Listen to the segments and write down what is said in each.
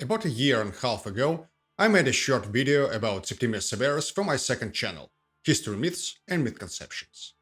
About a year and a half ago, I made a short video about Septimius Severus for my second channel, History Myths and Mythconceptions.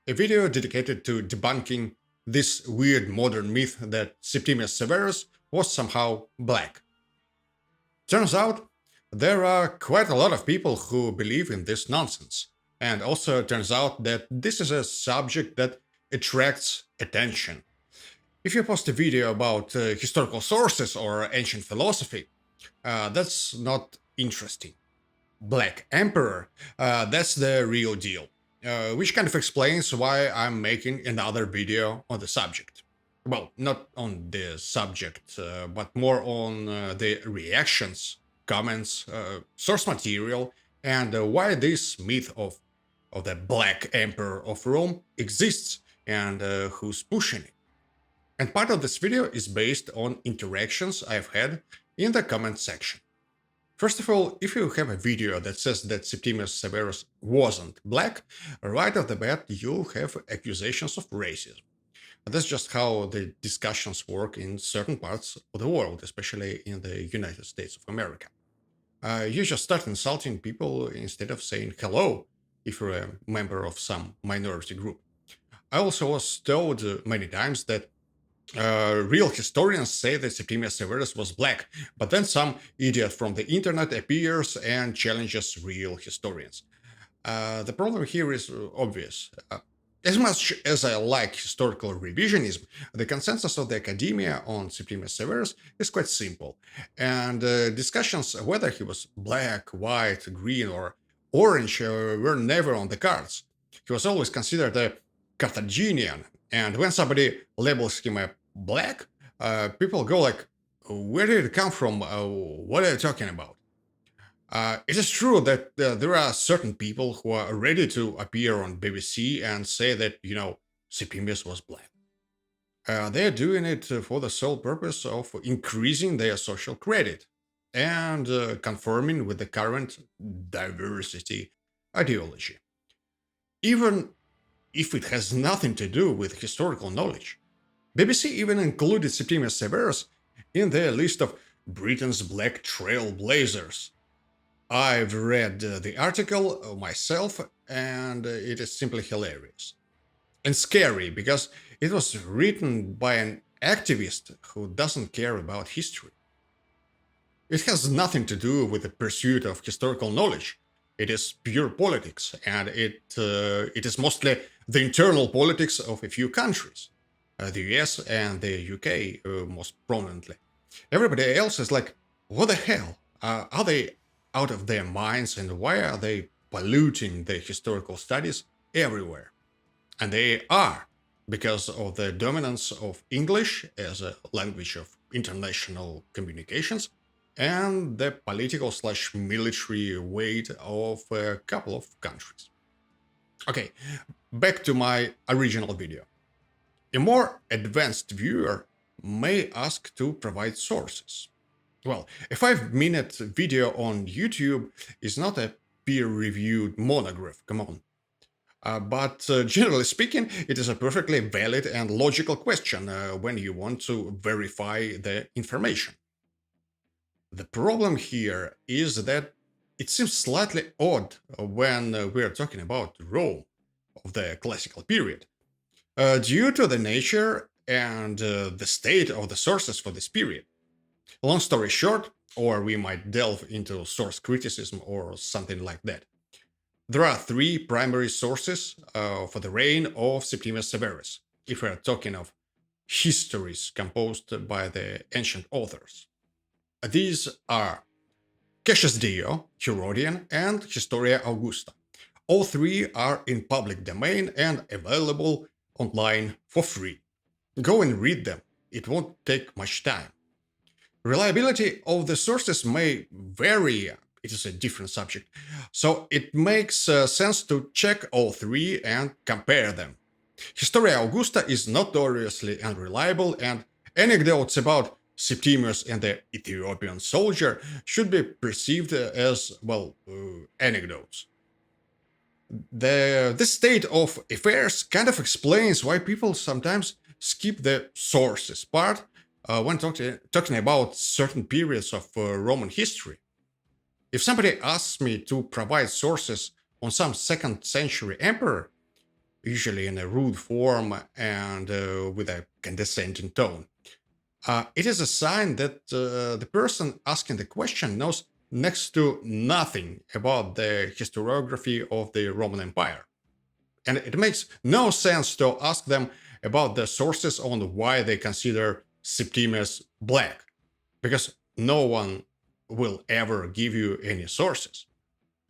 A video dedicated to debunking this weird modern myth that Septimius Severus was somehow black. Turns out, there are quite a lot of people who believe in this nonsense, and also turns out that this is a subject that attracts attention. If you post a video about historical sources or ancient philosophy, that's not interesting. Black Emperor, that's the real deal, which kind of explains why I'm making another video on the subject. Well, not on the subject, but more on the reactions, comments, source material, and why this myth of the Black Emperor of Rome exists and who's pushing it. And part of this video is based on interactions I've had in the comment section. First of all, if you have a video that says that Septimius Severus wasn't black, right off the bat you'll have accusations of racism. That's just how the discussions work in certain parts of the world, especially in the United States of America. You just start insulting people instead of saying hello if you're a member of some minority group. I also was told many times that real historians say that Septimius Severus was black, but then some idiot from the internet appears and challenges real historians. The problem here is obvious. As much as I like historical revisionism, the consensus of the academia on Septimius Severus is quite simple, and discussions whether he was black, white, green, or orange were never on the cards. He was always considered a Carthaginian, and when somebody labels him a black, people go like, "Where did it come from? What are you talking about?" It is true that there are certain people who are ready to appear on BBC and say that, Septimius was black. They're doing it for the sole purpose of increasing their social credit and conforming with the current diversity ideology, even if it has nothing to do with historical knowledge. BBC even included Septimius Severus in their list of Britain's black trailblazers. I've read the article myself, and it is simply hilarious. And scary, because it was written by an activist who doesn't care about history. It has nothing to do with the pursuit of historical knowledge. It is pure politics, and it is mostly the internal politics of a few countries, the US and the UK most prominently. Everybody else is like, what the hell? Are they out of their minds, and why are they polluting the historical studies everywhere? And they are, because of the dominance of English as a language of international communications and the political/military weight of a couple of countries. Okay, back to my original video. A more advanced viewer may ask to provide sources. Well, a 5-minute video on YouTube is not a peer-reviewed monograph, come on. But generally speaking, it is a perfectly valid and logical question when you want to verify the information. The problem here is that it seems slightly odd when we're talking about Rome of the classical period, due to the nature and the state of the sources for this period. Long story short, or we might delve into source criticism or something like that. There are 3 primary sources for the reign of Septimius Severus, if we're talking of histories composed by the ancient authors. These are Cassius Dio, Herodian, and Historia Augusta. All 3 are in public domain and available online for free. Go and read them, it won't take much time. Reliability of the sources may vary, it is a different subject, so it makes sense to check all 3 and compare them. Historia Augusta is notoriously unreliable, and anecdotes about Septimius and the Ethiopian soldier should be perceived as, anecdotes. This state of affairs kind of explains why people sometimes skip the sources part when talking about certain periods of Roman history. If somebody asks me to provide sources on some second century emperor, usually in a rude form and with a condescending tone, it is a sign that the person asking the question knows next to nothing about the historiography of the Roman Empire. And it makes no sense to ask them about the sources on why they consider Septimius black, because no one will ever give you any sources.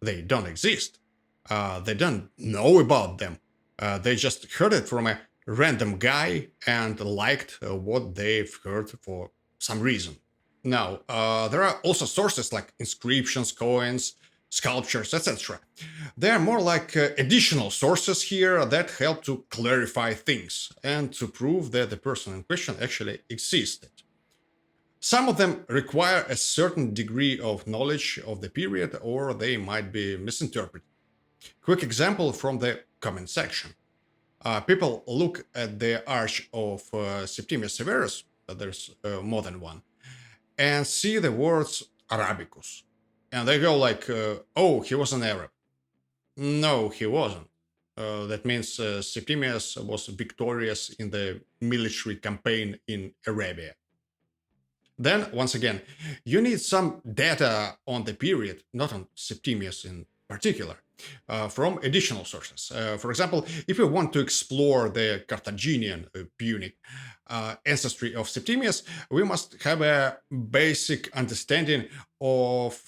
They don't exist. They don't know about them. They just heard it from a random guy and liked what they've heard for some reason. Now, there are also sources like inscriptions, coins, sculptures, etc. They are more like additional sources here that help to clarify things and to prove that the person in question actually existed. Some of them require a certain degree of knowledge of the period, or they might be misinterpreted. Quick example from the comment section. People look at the arch of Septimius Severus, there's more than one, and see the words Arabicus. And they go like, oh, he was an Arab. No, he wasn't. That means Septimius was victorious in the military campaign in Arabia. Then, once again, you need some data on the period, not on Septimius in particular, from additional sources. For example, if you want to explore the Carthaginian Punic ancestry of Septimius, we must have a basic understanding of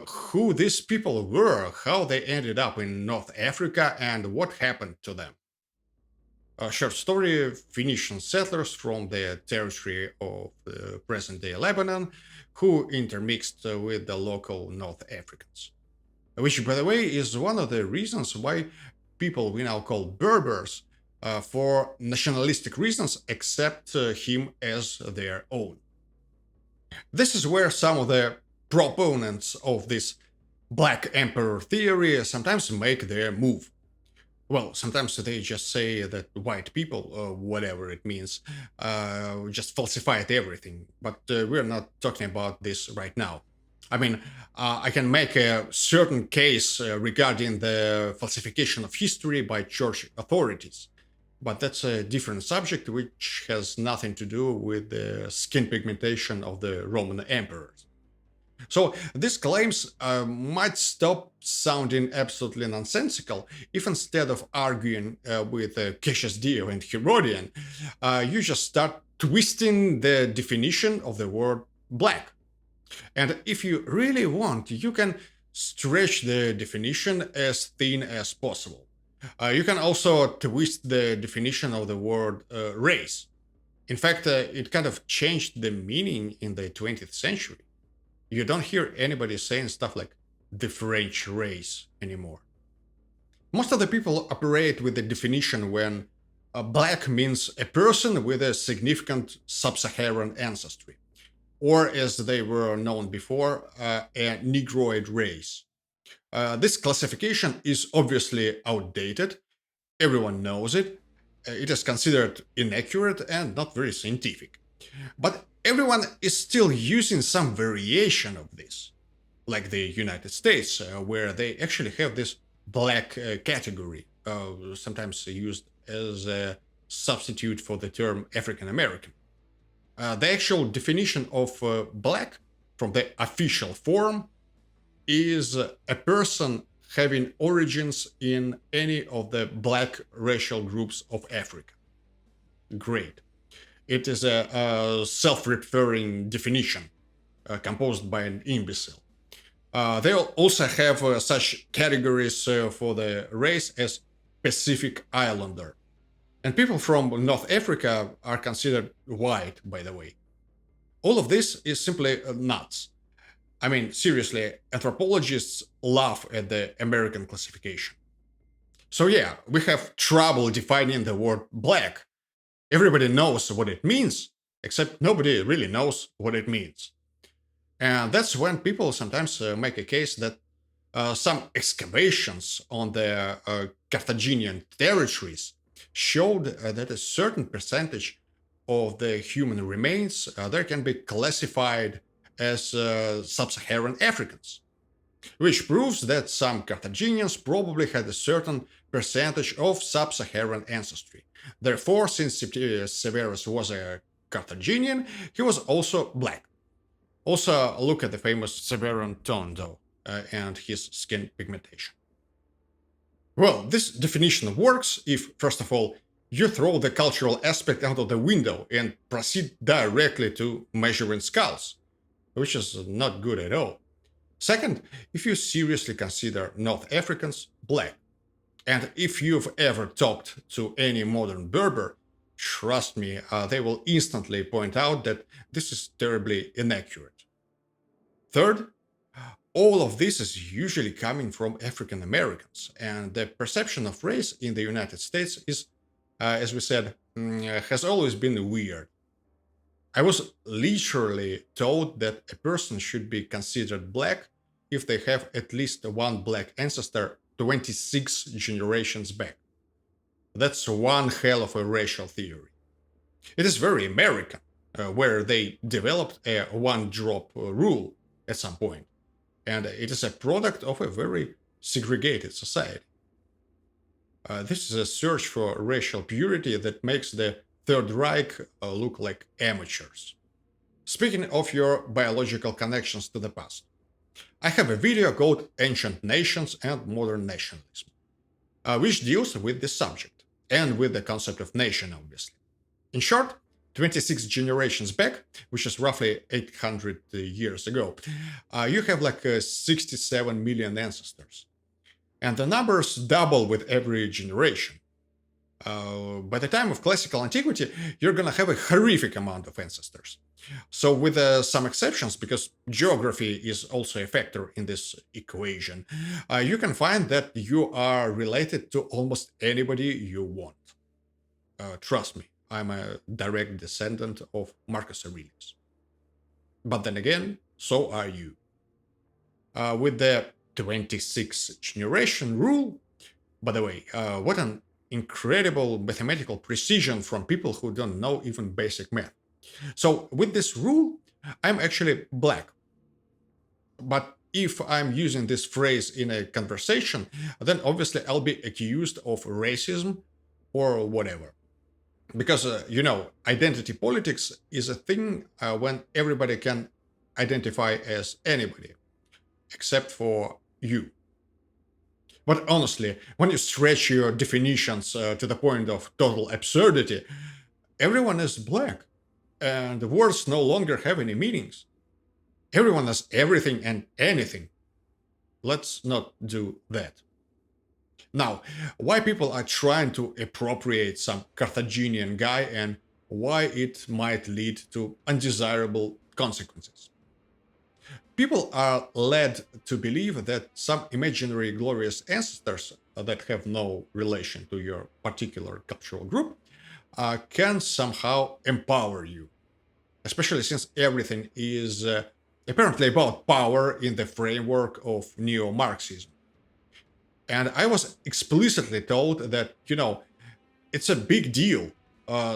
who these people were, how they ended up in North Africa, and what happened to them. A short story: Phoenician settlers from the territory of present day Lebanon who intermixed with the local North Africans. Which, by the way, is one of the reasons why people we now call Berbers, for nationalistic reasons, accept him as their own. This is where some of the proponents of this Black Emperor theory sometimes make their move. Well, sometimes they just say that white people, whatever it means, just falsified everything. But we're not talking about this right now. I mean, I can make a certain case regarding the falsification of history by church authorities. But that's a different subject which has nothing to do with the skin pigmentation of the Roman emperors. So these claims might stop sounding absolutely nonsensical if instead of arguing with Cassius Dio and Herodian, you just start twisting the definition of the word black. And if you really want, you can stretch the definition as thin as possible. You can also twist the definition of the word race. In fact, it kind of changed the meaning in the 20th century. You don't hear anybody saying stuff like the French race anymore. Most of the people operate with the definition when black means a person with a significant sub-Saharan ancestry, or as they were known before, a Negroid race. This classification is obviously outdated. Everyone knows it. It is considered inaccurate and not very scientific. But everyone is still using some variation of this, like the United States, where they actually have this black category, sometimes used as a substitute for the term African American. The actual definition of black from the official form is a person having origins in any of the black racial groups of Africa. Great. It is a self-referring definition composed by an imbecile. They also have such categories for the race as Pacific Islander. And people from North Africa are considered white, by the way. All of this is simply nuts. I mean, seriously, anthropologists laugh at the American classification. So yeah, we have trouble defining the word black. Everybody knows what it means, except nobody really knows what it means. And that's when people sometimes make a case that some excavations on the Carthaginian territories showed that a certain percentage of the human remains there can be classified as sub-Saharan Africans, which proves that some Carthaginians probably had a certain percentage of sub-Saharan ancestry. Therefore, since Septimius Severus was a Carthaginian, he was also black. Also, look at the famous Severan tone, though, and his skin pigmentation. Well, this definition works if, first of all, you throw the cultural aspect out of the window and proceed directly to measuring skulls, which is not good at all. Second, if you seriously consider North Africans black, and if you've ever talked to any modern Berber, trust me, they will instantly point out that this is terribly inaccurate. Third, all of this is usually coming from African Americans, and the perception of race in the United States is, as we said, has always been weird. I was literally told that a person should be considered black if they have at least one black ancestor 26 generations back. That's one hell of a racial theory. It is very American, where they developed a one drop rule at some point, and it is a product of a very segregated society. This is a search for racial purity that makes the Third Reich look like amateurs. Speaking of your biological connections to the past, I have a video called Ancient Nations and Modern Nationalism, which deals with this subject, and with the concept of nation, obviously. In short, 26 generations back, which is roughly 800 years ago, you have like 67 million ancestors. And the numbers double with every generation. By the time of classical antiquity, you're gonna have a horrific amount of ancestors. So, with some exceptions, because geography is also a factor in this equation, you can find that you are related to almost anybody you want. Trust me, I'm a direct descendant of Marcus Aurelius. But then again, so are you. With the 26 generation rule, by the way, what an incredible mathematical precision from people who don't know even basic math. So, with this rule, I'm actually black. But if I'm using this phrase in a conversation, then obviously I'll be accused of racism or whatever. Because, identity politics is a thing when everybody can identify as anybody, except for you. But honestly, when you stretch your definitions to the point of total absurdity, everyone is black, and the words no longer have any meanings. Everyone has everything and anything. Let's not do that. Now, why people are trying to appropriate some Carthaginian guy and why it might lead to undesirable consequences. People are led to believe that some imaginary glorious ancestors that have no relation to your particular cultural group can somehow empower you, especially since everything is apparently about power in the framework of neo Marxism. And I was explicitly told that, it's a big deal.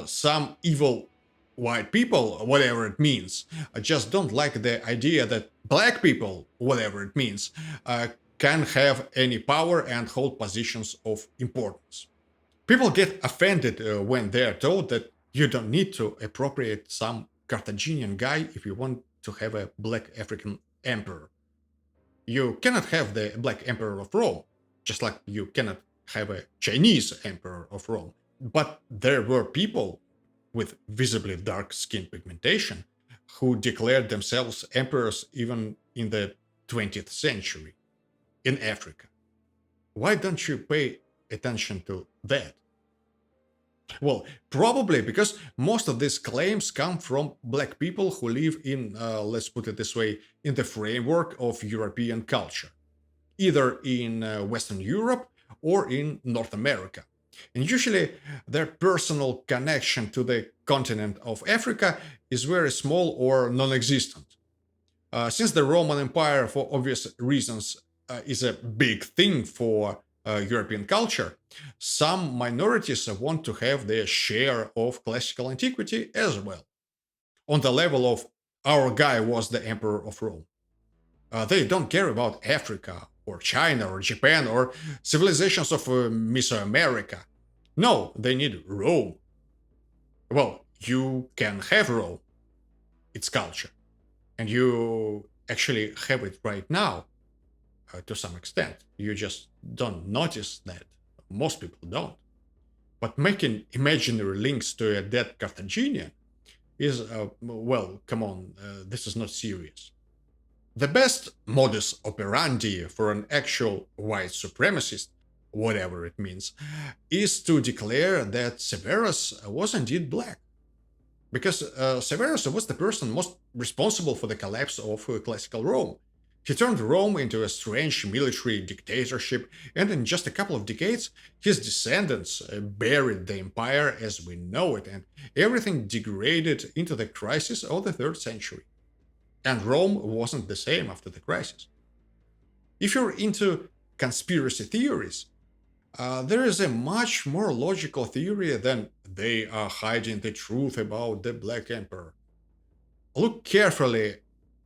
Some evil white people, whatever it means, just don't like the idea that black people, whatever it means, can have any power and hold positions of importance. People get offended when they're told that you don't need to appropriate some Carthaginian guy if you want to have a black African emperor. You cannot have the black emperor of Rome, just like you cannot have a Chinese emperor of Rome. But there were people with visibly dark skin pigmentation who declared themselves emperors even in the 20th century in Africa. Why don't you pay attention to that? Well, probably because most of these claims come from black people who live in, let's put it this way, in the framework of European culture, either in Western Europe or in North America. And usually their personal connection to the continent of Africa is very small or non existent. Since the Roman Empire, for obvious reasons, is a big thing for European culture, some minorities want to have their share of classical antiquity as well, on the level of our guy was the emperor of Rome. They don't care about Africa or China or Japan or civilizations of Mesoamerica. No, they need Rome. Well, you can have Rome, its culture, and you actually have it right now to some extent. You just don't notice that. Most people don't. But making imaginary links to a dead Carthaginian is, well, come on, this is not serious. The best modus operandi for an actual white supremacist, whatever it means, is to declare that Severus was indeed black. Because Severus was the person most responsible for the collapse of classical Rome. He turned Rome into a strange military dictatorship, and in just a couple of decades, his descendants buried the empire as we know it, and everything degraded into the crisis of the 3rd century. And Rome wasn't the same after the crisis. If you're into conspiracy theories, there is a much more logical theory than they are hiding the truth about the Black Emperor. Look carefully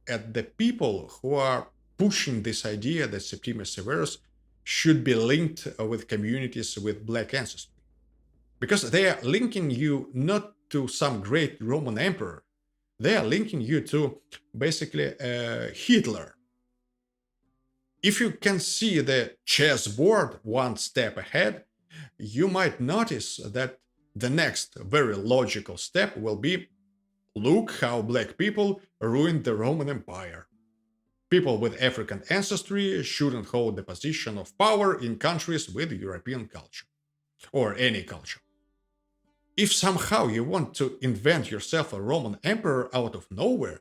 at the people who are pushing this idea that Septimius Severus should be linked with communities with Black ancestry. Because they are linking you not to some great Roman emperor, they are linking you to basically Hitler. If you can see the chessboard one step ahead, you might notice that the next very logical step will be look how black people ruined the Roman Empire. People with African ancestry shouldn't hold the position of power in countries with European culture, or any culture. If somehow you want to invent yourself a Roman emperor out of nowhere,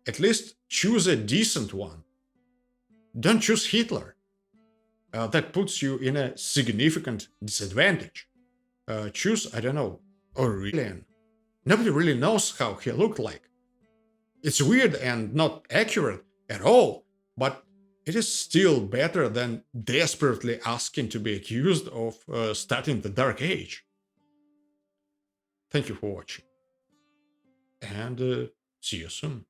at least choose a decent one. Don't choose Hitler. That puts you in a significant disadvantage. Choose, I don't know, Aurelian. Nobody really knows how he looked like. It's weird and not accurate at all, but it is still better than desperately asking to be accused of starting the Dark Age. Thank you for watching, and see you soon.